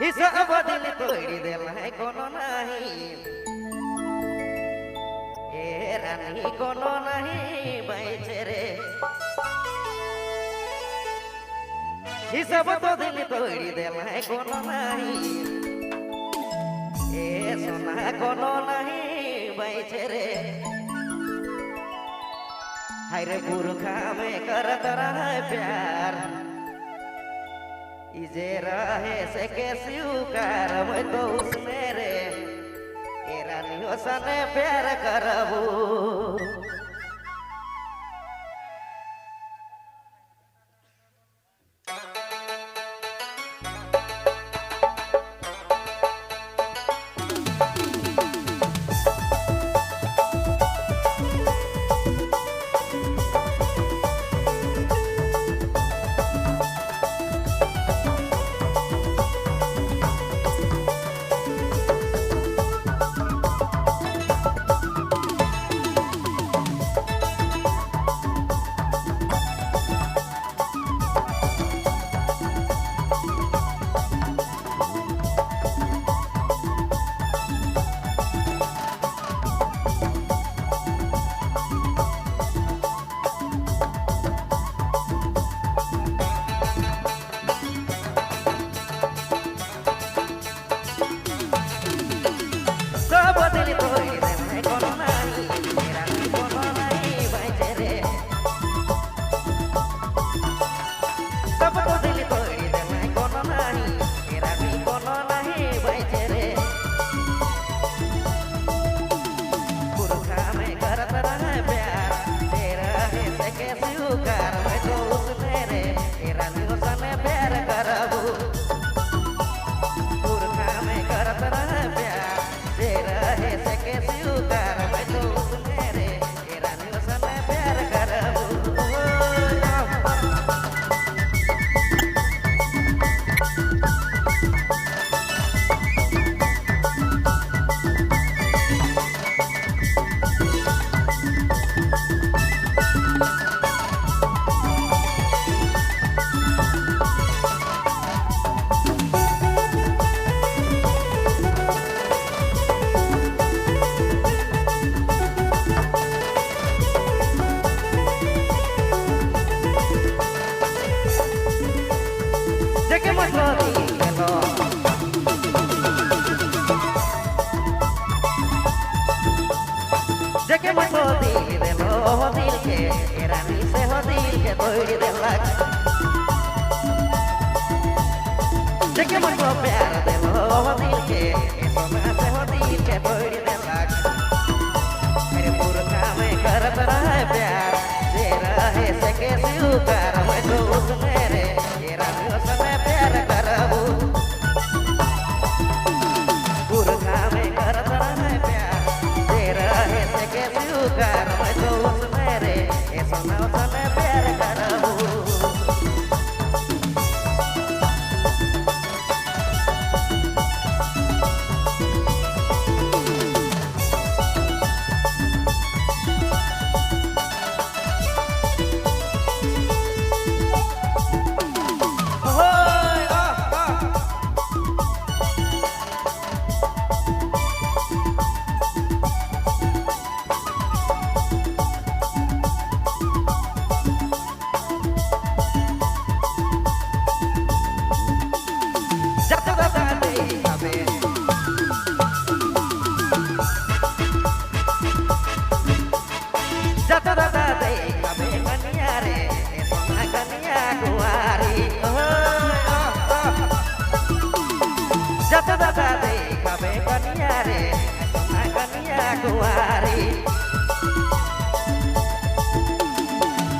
हिसाब दिल तोड़ी देला है कोनो नहीं ए रानी कोनो नहीं बैठे रे हिसाब तो दिल तोड़ी देला है कोनो नहीं ए सोना कोनो नहीं बैठे रे हाय रे पुरखा में करत रहा प्यार इजे रहे से के स्वीकार मैं तो उसने रे ए रानी ओसने प्यार करबू Sé que me jodí de lo jodil que era ni se jodil que estoy de la Sé que me copiar de lo jodil que eso me hace jodil que estoy de la Mere purka me kar para प्यार तेरा है से के स्वीकार मैं तो उसने रे तेरा भी उसने प्यार करबू पुरखा में कर प्यार तेरा है से के स्वीकार मैं तो उसने रे ऐसा मैं उसने प्यार करबू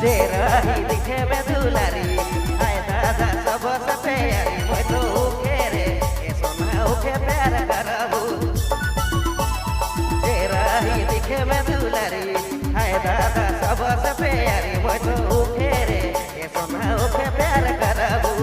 तेरा ही दिखे में दुलारी आए दादा सब सपेरी मैं तो उखे रे ए सोना उखे प्यार करबू तेरा ही दिखे में दुलारी आए दादा सब सपेरी मैं तो उखे रे ए सोना उखे प्यार करबू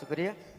शुक्रिया।